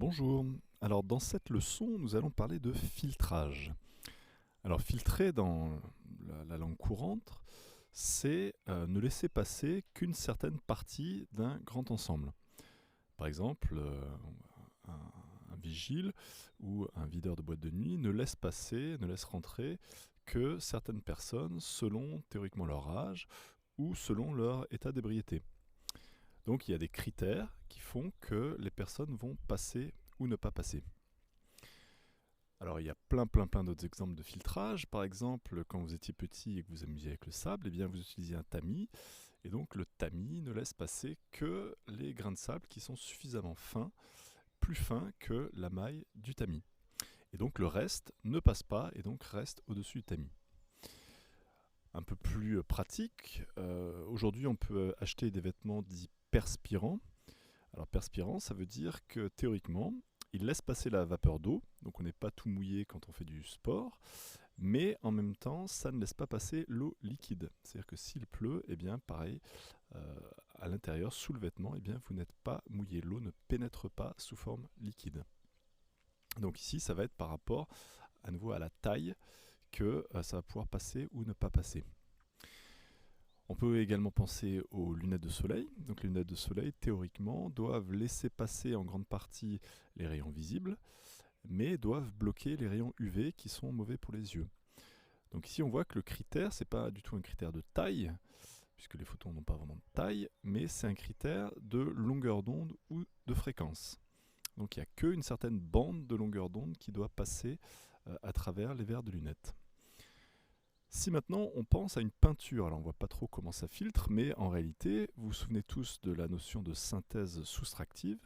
Bonjour. Alors dans cette leçon, nous allons parler de filtrage. Alors filtrer dans la langue courante, c'est ne laisser passer qu'une certaine partie d'un grand ensemble. Par exemple, un vigile ou un videur de boîte de nuit ne laisse passer, ne laisse rentrer que certaines personnes selon théoriquement leur âge ou selon leur état d'ébriété. Donc il y a des critères qui font que les personnes vont passer ou ne pas passer. Alors il y a plein d'autres exemples de filtrage. Par exemple, quand vous étiez petit et que vous amusiez avec le sable, eh bien vous utilisiez un tamis. Et donc le tamis ne laisse passer que les grains de sable qui sont suffisamment fins, plus fins que la maille du tamis. Et donc le reste ne passe pas et donc reste au-dessus du tamis. Un peu plus pratique, aujourd'hui on peut acheter des vêtements dits perspirants. Alors perspirant, ça veut dire que théoriquement, il laisse passer la vapeur d'eau, donc on n'est pas tout mouillé quand on fait du sport, mais en même temps, ça ne laisse pas passer l'eau liquide. C'est-à-dire que s'il pleut, eh bien pareil, à l'intérieur, sous le vêtement, eh bien vous n'êtes pas mouillé. L'eau ne pénètre pas sous forme liquide. Donc ici, ça va être par rapport à nouveau à la taille que ça va pouvoir passer ou ne pas passer. On peut également penser aux lunettes de soleil. Donc les lunettes de soleil, théoriquement, doivent laisser passer en grande partie les rayons visibles, mais doivent bloquer les rayons UV qui sont mauvais pour les yeux. Donc ici, on voit que le critère, ce n'est pas du tout un critère de taille, puisque les photons n'ont pas vraiment de taille, mais c'est un critère de longueur d'onde ou de fréquence. Donc il n'y a qu'une certaine bande de longueur d'onde qui doit passer à travers les verres de lunettes. Si maintenant on pense à une peinture, alors on ne voit pas trop comment ça filtre, mais en réalité, vous vous souvenez tous de la notion de synthèse soustractive,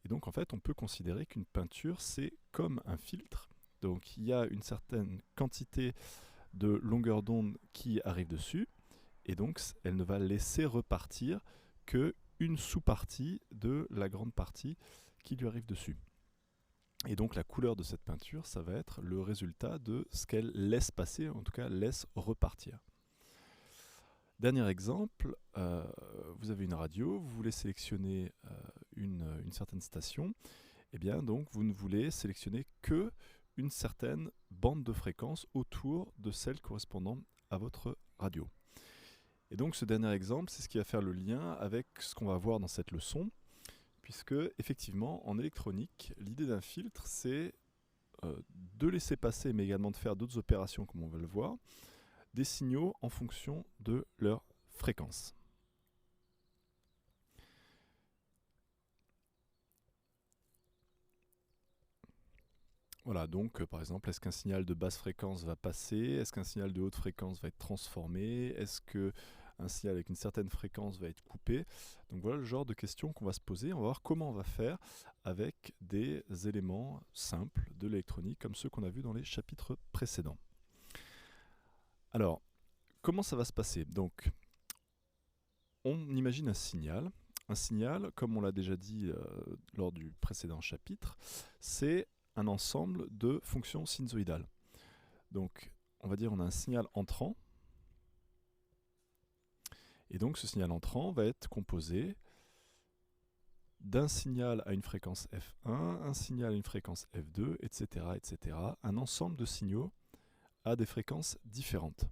et donc en fait on peut considérer qu'une peinture c'est comme un filtre, donc il y a une certaine quantité de longueur d'onde qui arrive dessus, et donc elle ne va laisser repartir qu'une sous-partie de la grande partie qui lui arrive dessus. Et donc la couleur de cette peinture, ça va être le résultat de ce qu'elle laisse passer, en tout cas laisse repartir. Dernier exemple, vous avez une radio, vous voulez sélectionner une certaine station, et bien donc vous ne voulez sélectionner que une certaine bande de fréquence autour de celle correspondant à votre radio. Et donc ce dernier exemple, c'est ce qui va faire le lien avec ce qu'on va voir dans cette leçon, puisque effectivement en électronique, l'idée d'un filtre c'est de laisser passer mais également de faire d'autres opérations comme on va le voir, des signaux en fonction de leur fréquence. Voilà, donc par exemple, est-ce qu'un signal de basse fréquence va passer? Est-ce qu'un signal de haute fréquence va être transformé? Est-ce qu'un signal avec une certaine fréquence va être coupé? Donc voilà le genre de questions qu'on va se poser. On va voir comment on va faire avec des éléments simples de l'électronique, comme ceux qu'on a vus dans les chapitres précédents. Alors, comment ça va se passer? Donc, on imagine un signal. Un signal, comme on l'a déjà dit lors du précédent chapitre, c'est un ensemble de fonctions sinusoïdales. Donc, on va dire on a un signal entrant, et donc ce signal entrant va être composé d'un signal à une fréquence F1, un signal à une fréquence F2, etc., etc., un ensemble de signaux à des fréquences différentes.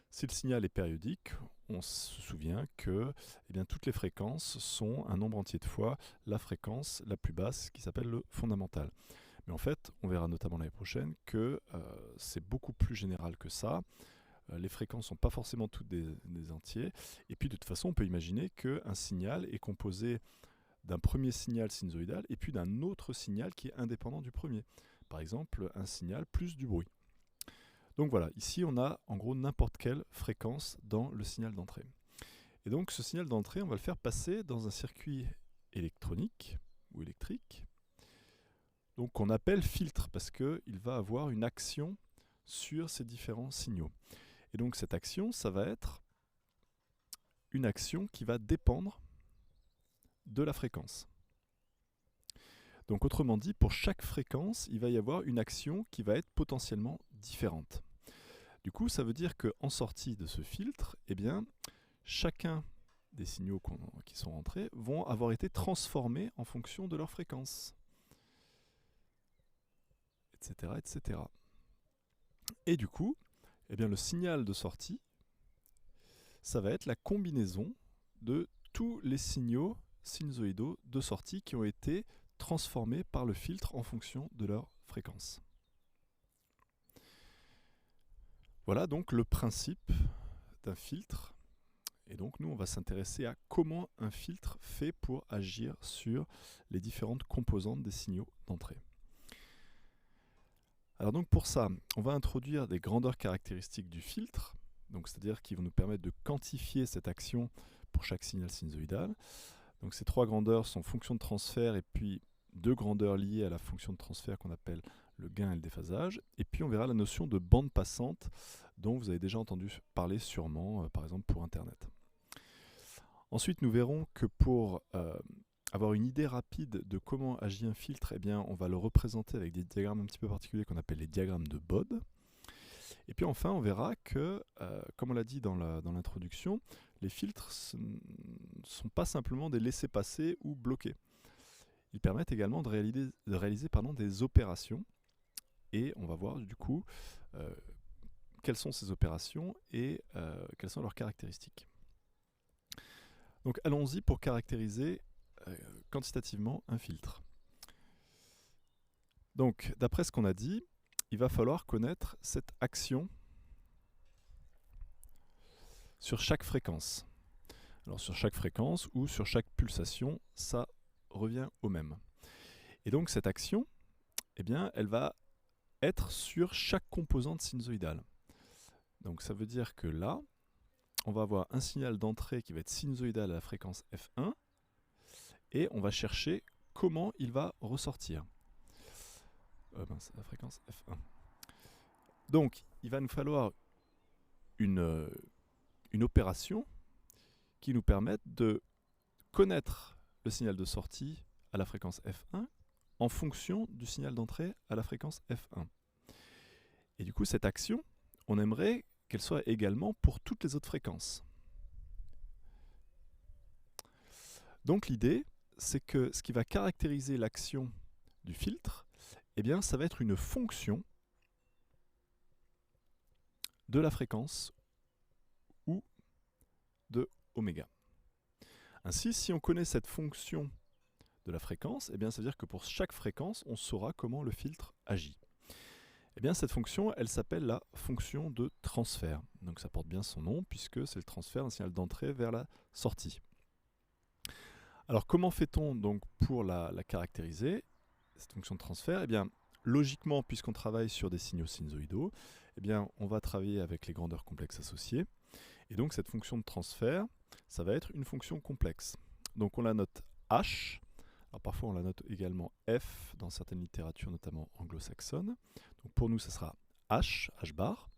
Si le signal est périodique, on se souvient que toutes les fréquences sont un nombre entier de fois la fréquence la plus basse qui s'appelle le fondamental. Mais en fait, on verra notamment l'année prochaine que c'est beaucoup plus général que ça. Les fréquences ne sont pas forcément toutes des entiers. Et puis de toute façon, on peut imaginer qu'un signal est composé d'un premier signal sinusoïdal et puis d'un autre signal qui est indépendant du premier. Par exemple, un signal plus du bruit. Donc voilà, ici on a en gros n'importe quelle fréquence dans le signal d'entrée. Et donc ce signal d'entrée, on va le faire passer dans un circuit électronique ou électrique, donc qu'on appelle filtre parce qu'il va avoir une action sur ces différents signaux. Et donc cette action, ça va être une action qui va dépendre de la fréquence. Donc autrement dit, pour chaque fréquence, il va y avoir une action qui va être potentiellement différente. Du coup, ça veut dire qu'en sortie de ce filtre, eh bien, chacun des signaux qui sont rentrés vont avoir été transformés en fonction de leur fréquence. etc., etc. Et du coup, eh bien, le signal de sortie, ça va être la combinaison de tous les signaux sinusoïdaux de sortie qui ont été transformés par le filtre en fonction de leur fréquence. Voilà donc le principe d'un filtre. Et donc nous, on va s'intéresser à comment un filtre fait pour agir sur les différentes composantes des signaux d'entrée. Alors donc pour ça, on va introduire des grandeurs caractéristiques du filtre, donc c'est-à-dire qui vont nous permettre de quantifier cette action pour chaque signal sinusoïdal. Donc ces trois grandeurs sont fonction de transfert et puis deux grandeurs liées à la fonction de transfert qu'on appelle le gain et le déphasage. Et puis on verra la notion de bande passante dont vous avez déjà entendu parler sûrement, par exemple pour Internet. Ensuite, nous verrons que pour avoir une idée rapide de comment agit un filtre, eh bien, on va le représenter avec des diagrammes un petit peu particuliers qu'on appelle les diagrammes de Bode. Et puis enfin, on verra que, comme on l'a dit dans l'introduction, les filtres ne sont pas simplement des laissez-passer ou bloqués. Ils permettent également de réaliser des opérations. Et on va voir du coup quelles sont ces opérations et quelles sont leurs caractéristiques. Donc allons-y pour caractériser quantitativement un filtre. Donc d'après ce qu'on a dit, il va falloir connaître cette action sur chaque fréquence. Alors sur chaque fréquence ou sur chaque pulsation, ça revient au même. Et donc cette action, eh bien, elle va être sur chaque composante sinusoïdale. Donc ça veut dire que là, on va avoir un signal d'entrée qui va être sinusoïdal à la fréquence F1 et on va chercher comment il va ressortir. La fréquence F1. Donc, il va nous falloir une opération qui nous permette de connaître le signal de sortie à la fréquence F1 en fonction du signal d'entrée à la fréquence F1. Et du coup, cette action, on aimerait qu'elle soit également pour toutes les autres fréquences. Donc l'idée, c'est que ce qui va caractériser l'action du filtre, eh bien, ça va être une fonction de la fréquence ou de oméga. Ainsi, si on connaît cette fonction de la fréquence, eh bien, ça veut dire que pour chaque fréquence, on saura comment le filtre agit. Eh bien, cette fonction, elle s'appelle la fonction de transfert. Donc ça porte bien son nom puisque c'est le transfert d'un signal d'entrée vers la sortie. Alors comment fait-on donc pour la caractériser, cette fonction de transfert? Eh bien, logiquement, puisqu'on travaille sur des signaux sinusoïdaux, eh bien, on va travailler avec les grandeurs complexes associées. Et donc cette fonction de transfert, ça va être une fonction complexe. Donc on la note H. Alors parfois on la note également F dans certaines littératures, notamment anglo-saxonnes. Donc pour nous, ce sera H, H bar.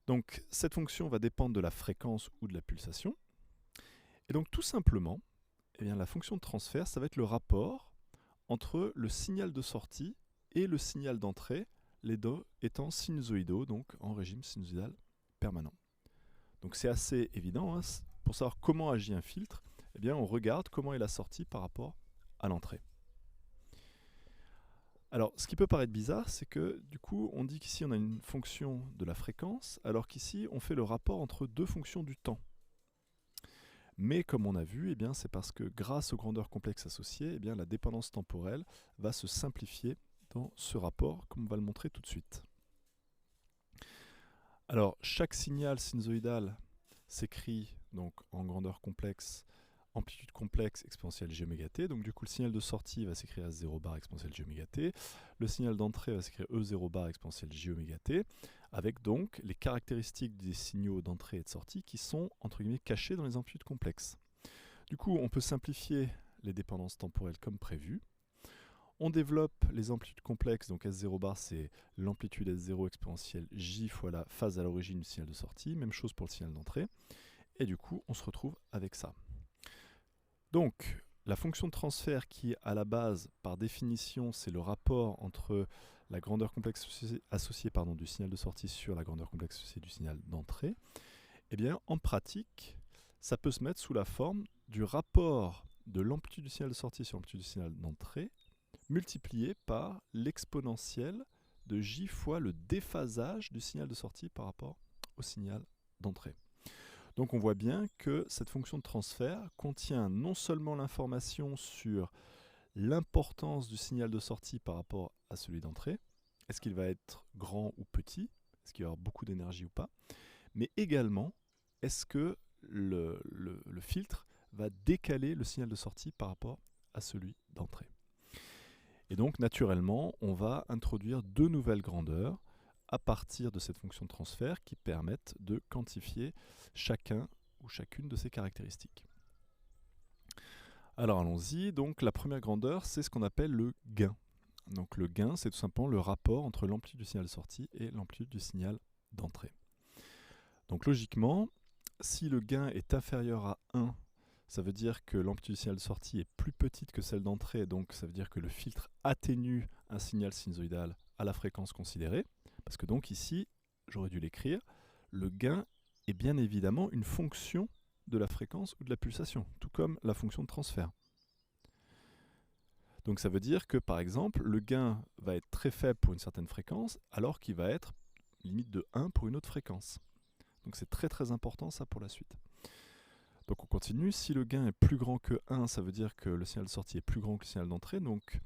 Donc cette fonction va dépendre de la fréquence ou de la pulsation. Et donc tout simplement, eh bien, la fonction de transfert, ça va être le rapport entre le signal de sortie et le signal d'entrée, les deux étant sinusoïdaux, donc en régime sinusoïdal permanent. Donc c'est assez évident, hein. Pour savoir comment agit un filtre, eh bien, on regarde comment est la sortie par rapport à l'entrée. Alors, ce qui peut paraître bizarre, c'est que du coup, on dit qu'ici on a une fonction de la fréquence, alors qu'ici on fait le rapport entre deux fonctions du temps. Mais comme on a vu, eh bien, c'est parce que grâce aux grandeurs complexes associées, eh bien, la dépendance temporelle va se simplifier dans ce rapport, comme on va le montrer tout de suite. Alors, chaque signal sinusoïdal s'écrit donc en grandeur complexe, amplitude complexe exponentielle j oméga t. Donc du coup, le signal de sortie va s'écrire S0 bar exponentielle j oméga t. Le signal d'entrée va s'écrire E0 bar exponentielle j oméga t, avec donc les caractéristiques des signaux d'entrée et de sortie qui sont, entre guillemets, cachés dans les amplitudes complexes. Du coup, on peut simplifier les dépendances temporelles comme prévu. On développe les amplitudes complexes, donc S0 bar c'est l'amplitude S0 exponentielle J fois la phase à l'origine du signal de sortie, même chose pour le signal d'entrée, et du coup on se retrouve avec ça. Donc la fonction de transfert qui à la base, par définition, c'est le rapport entre la grandeur complexe associée du signal de sortie sur la grandeur complexe associée du signal d'entrée, eh bien en pratique, ça peut se mettre sous la forme du rapport de l'amplitude du signal de sortie sur l'amplitude du signal d'entrée multiplié par l'exponentielle de J fois le déphasage du signal de sortie par rapport au signal d'entrée. Donc on voit bien que cette fonction de transfert contient non seulement l'information sur l'importance du signal de sortie par rapport à celui d'entrée, est-ce qu'il va être grand ou petit, est-ce qu'il va y avoir beaucoup d'énergie ou pas, mais également est-ce que le filtre va décaler le signal de sortie par rapport à celui d'entrée. Et donc naturellement, on va introduire deux nouvelles grandeurs à partir de cette fonction de transfert qui permettent de quantifier chacun ou chacune de ces caractéristiques. Alors allons-y, donc la première grandeur, c'est ce qu'on appelle le gain. Donc le gain, c'est tout simplement le rapport entre l'amplitude du signal de sortie et l'amplitude du signal d'entrée. Donc logiquement, si le gain est inférieur à 1, ça veut dire que l'amplitude du signal de sortie est plus petite que celle d'entrée, donc ça veut dire que le filtre atténue un signal sinusoïdal à la fréquence considérée, parce que donc ici, j'aurais dû l'écrire, le gain est bien évidemment une fonction de la fréquence ou de la pulsation, tout comme la fonction de transfert. Donc ça veut dire que par exemple, le gain va être très faible pour une certaine fréquence, alors qu'il va être limite de 1 pour une autre fréquence. Donc c'est très très important ça pour la suite. Donc on continue, si le gain est plus grand que 1, ça veut dire que le signal de sortie est plus grand que le signal d'entrée, donc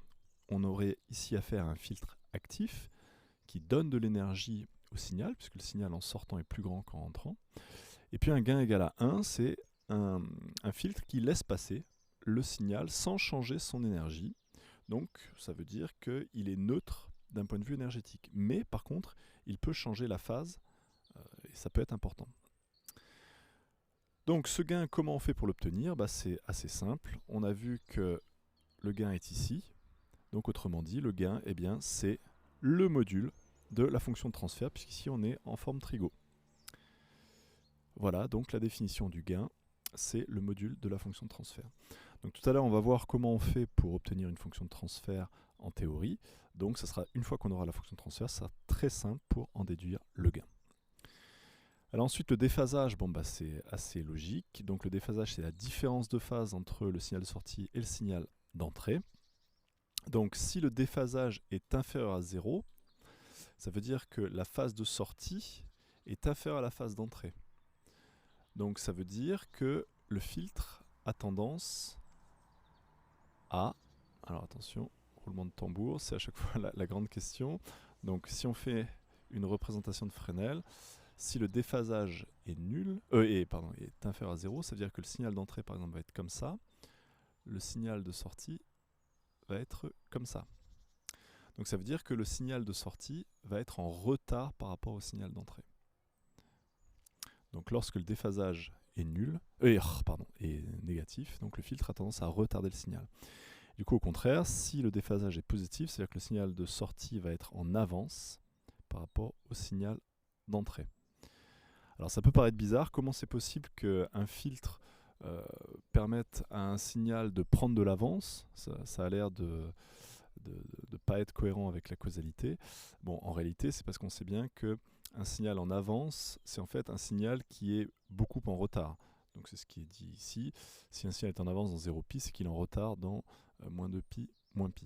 on aurait ici affaire à un filtre actif qui donne de l'énergie au signal, puisque le signal en sortant est plus grand qu'en entrant. Et puis un gain égal à 1, c'est un filtre qui laisse passer le signal sans changer son énergie. Donc ça veut dire qu'il est neutre d'un point de vue énergétique. Mais par contre, il peut changer la phase, et ça peut être important. Donc ce gain, comment on fait pour l'obtenir ? C'est assez simple. On a vu que le gain est ici. Donc autrement dit, le gain, c'est le module de la fonction de transfert, puisqu'ici on est en forme trigo. Voilà, donc la définition du gain, c'est le module de la fonction de transfert. Donc tout à l'heure, on va voir comment on fait pour obtenir une fonction de transfert en théorie. Donc ça sera, une fois qu'on aura la fonction de transfert, ça sera très simple pour en déduire le gain. Alors ensuite, le déphasage, c'est assez logique. Donc le déphasage, c'est la différence de phase entre le signal de sortie et le signal d'entrée. Donc si le déphasage est inférieur à 0, ça veut dire que la phase de sortie est inférieure à la phase d'entrée. Donc ça veut dire que le filtre a tendance à... Alors attention, roulement de tambour, c'est à chaque fois la grande question. Donc si on fait une représentation de Fresnel, si le déphasage est est inférieur à 0, ça veut dire que le signal d'entrée par exemple va être comme ça, le signal de sortie va être comme ça. Donc ça veut dire que le signal de sortie va être en retard par rapport au signal d'entrée. Donc lorsque le déphasage est est négatif, donc le filtre a tendance à retarder le signal. Du coup, au contraire, si le déphasage est positif, c'est-à-dire que le signal de sortie va être en avance par rapport au signal d'entrée. Alors ça peut paraître bizarre, comment c'est possible qu'un filtre permette à un signal de prendre de l'avance ? Ça a l'air de ne pas être cohérent avec la causalité. Bon, en réalité, c'est parce qu'on sait bien qu'un signal en avance, c'est en fait un signal qui est beaucoup en retard. Donc c'est ce qui est dit ici. Si un signal est en avance dans 0π, c'est qu'il est en retard dans moins 2π, moins π.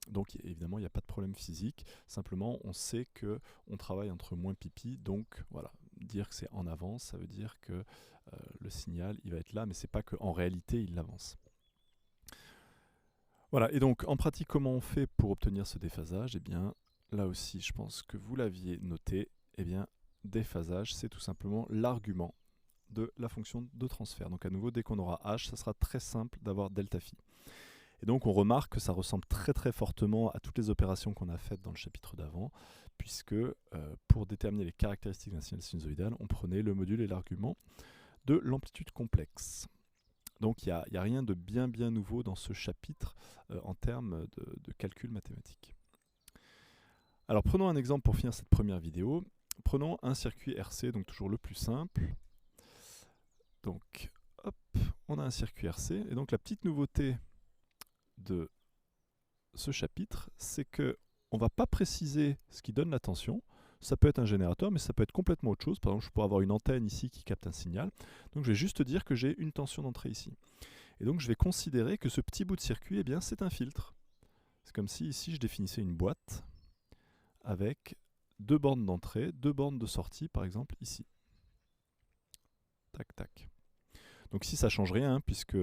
Donc évidemment, il n'y a pas de problème physique. Simplement, on sait qu'on travaille entre moins pp. Donc voilà, dire que c'est en avance, ça veut dire que le signal, il va être là, mais ce n'est pas qu'en réalité, il avance. Voilà, et donc en pratique, comment on fait pour obtenir ce déphasage ? Là aussi, je pense que vous l'aviez noté. Déphasage, c'est tout simplement l'argument de la fonction de transfert. Donc à nouveau, dès qu'on aura h, ça sera très simple d'avoir delta phi. Et donc on remarque que ça ressemble très très fortement à toutes les opérations qu'on a faites dans le chapitre d'avant, puisque pour déterminer les caractéristiques d'un signal sinusoïdal, on prenait le module et l'argument de l'amplitude complexe. Donc il n'y a rien de bien nouveau dans ce chapitre en termes de calcul mathématique. Alors prenons un exemple pour finir cette première vidéo. Prenons un circuit RC, donc toujours le plus simple. Donc hop, on a un circuit RC, et donc la petite nouveauté de ce chapitre, c'est qu'on ne va pas préciser ce qui donne la tension. Ça peut être un générateur, mais ça peut être complètement autre chose. Par exemple, je pourrais avoir une antenne ici qui capte un signal. Donc je vais juste dire que j'ai une tension d'entrée ici. Et donc je vais considérer que ce petit bout de circuit, c'est un filtre. C'est comme si ici je définissais une boîte avec 2 bornes d'entrée, 2 bornes de sortie, par exemple ici. Tac, tac. Donc ici, ça ne change rien, puisque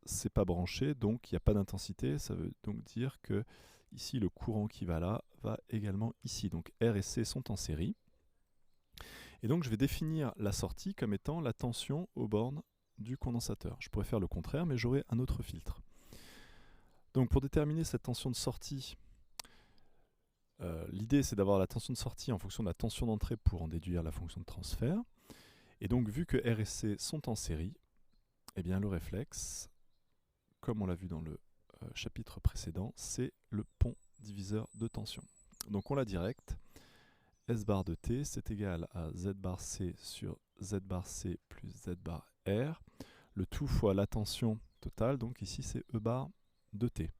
c'est pas branché, donc il n'y a pas d'intensité. Ça veut donc dire que ici, le courant qui va là va également ici. Donc R et C sont en série. Et donc je vais définir la sortie comme étant la tension aux bornes du condensateur. Je pourrais faire le contraire, mais j'aurai un autre filtre. Donc pour déterminer cette tension de sortie, l'idée c'est d'avoir la tension de sortie en fonction de la tension d'entrée pour en déduire la fonction de transfert. Et donc vu que R et C sont en série, eh bien le réflexe, comme on l'a vu dans le chapitre précédent, c'est le pont diviseur de tension. Donc on l'a direct, S bar de T c'est égal à Z bar C sur Z bar C plus Z bar R, le tout fois la tension totale, donc ici c'est E bar de T.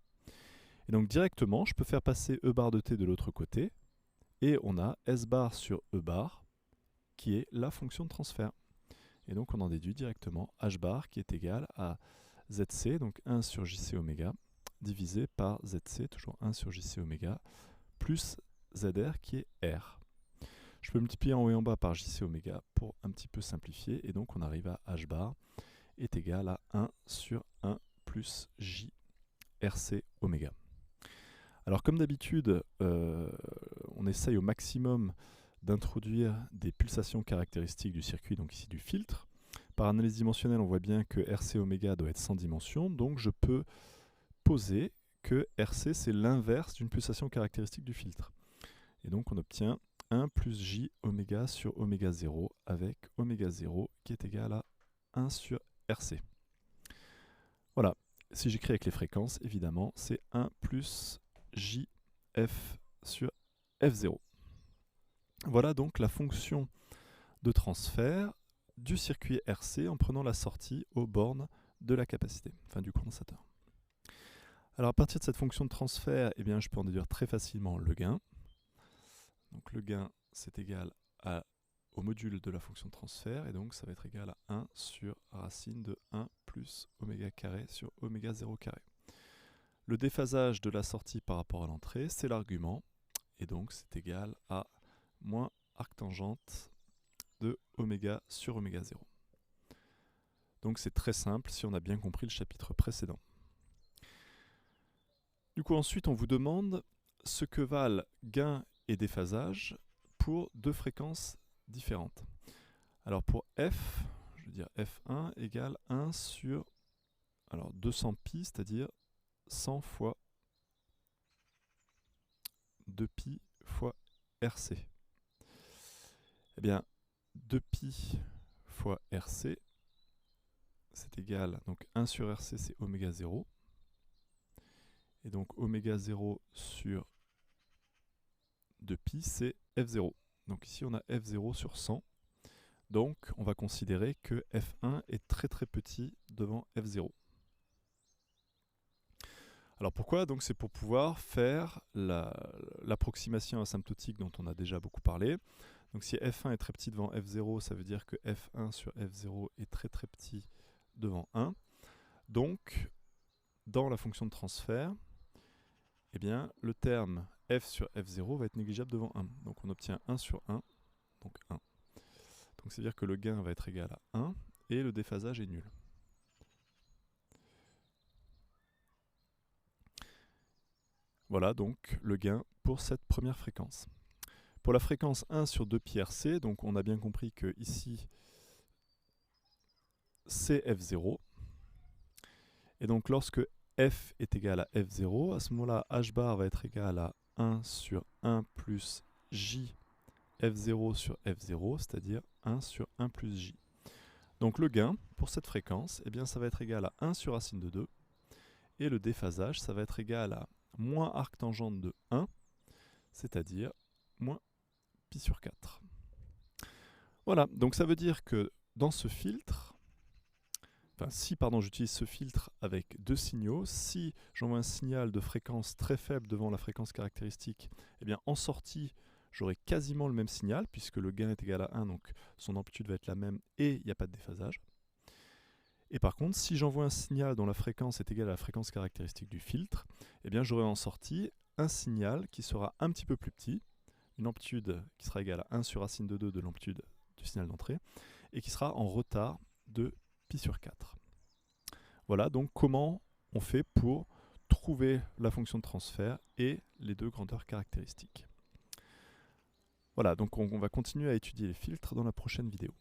Et donc directement, je peux faire passer E bar de T de l'autre côté, et on a S bar sur E bar, qui est la fonction de transfert. Et donc on en déduit directement H bar qui est égal à ZC, donc 1 sur JC oméga, divisé par ZC, toujours 1 sur JC oméga, plus ZR qui est R. Je peux multiplier en haut et en bas par JC oméga pour un petit peu simplifier, et donc on arrive à H bar est égal à 1 sur 1 plus J RC oméga. Alors comme d'habitude, on essaye au maximum d'introduire des pulsations caractéristiques du circuit, donc ici du filtre. Par analyse dimensionnelle, on voit bien que RC oméga doit être sans dimension, donc je peux poser que RC c'est l'inverse d'une pulsation caractéristique du filtre. Et donc on obtient 1 plus J oméga sur oméga 0 avec oméga 0 qui est égal à 1 sur RC. Voilà, si j'écris avec les fréquences, évidemment, c'est 1 plus JF sur F0. Voilà donc la fonction de transfert du circuit RC en prenant la sortie aux bornes de la capacité, enfin du condensateur. Alors à partir de cette fonction de transfert, eh bien, je peux en déduire très facilement le gain. Donc le gain, c'est égal au module de la fonction de transfert, et donc ça va être égal à 1 sur racine de 1 plus oméga carré sur oméga 0 carré. Le déphasage de la sortie par rapport à l'entrée, c'est l'argument, et donc c'est égal à moins arctangente de oméga sur oméga 0. Donc c'est très simple si on a bien compris le chapitre précédent. Du coup ensuite on vous demande ce que valent gain et déphasage pour 2 fréquences différentes. Alors pour F, je veux dire F1 égale 1 sur 200π, c'est-à-dire 100 fois 2π fois RC. Eh bien, 2π fois RC, c'est égal, donc 1 sur RC c'est oméga 0. Et donc oméga 0 sur 2π c'est F0. Donc ici on a F0 sur 100. Donc on va considérer que F1 est très très petit devant F0. Alors pourquoi? Donc c'est pour pouvoir faire l'approximation asymptotique dont on a déjà beaucoup parlé. Donc si F1 est très petit devant F0, ça veut dire que F1 sur F0 est très très petit devant 1. Donc dans la fonction de transfert, eh bien, le terme F sur F0 va être négligeable devant 1. Donc on obtient 1 sur 1, donc 1. Donc c'est-à-dire que le gain va être égal à 1 et le déphasage est nul. Voilà donc le gain pour cette première fréquence. Pour la fréquence 1 sur 2πRC, donc on a bien compris que ici c'est F0. Et donc lorsque F est égal à F0, à ce moment-là, H bar va être égal à 1 sur 1 plus J F0 sur F0, c'est-à-dire 1 sur 1 plus J. Donc le gain pour cette fréquence, eh bien, ça va être égal à 1 sur racine de 2, et le déphasage, ça va être égal à moins arctangente de 1, c'est-à-dire moins pi sur 4. Voilà, donc ça veut dire que dans ce filtre, si j'utilise ce filtre avec 2 signaux, si j'envoie un signal de fréquence très faible devant la fréquence caractéristique, eh bien en sortie, j'aurai quasiment le même signal, puisque le gain est égal à 1, donc son amplitude va être la même et il n'y a pas de déphasage. Et par contre, si j'envoie un signal dont la fréquence est égale à la fréquence caractéristique du filtre, eh bien j'aurai en sortie un signal qui sera un petit peu plus petit, une amplitude qui sera égale à 1 sur racine de 2 de l'amplitude du signal d'entrée, et qui sera en retard de pi sur 4. Voilà donc comment on fait pour trouver la fonction de transfert et les deux grandeurs caractéristiques. Voilà, donc on va continuer à étudier les filtres dans la prochaine vidéo.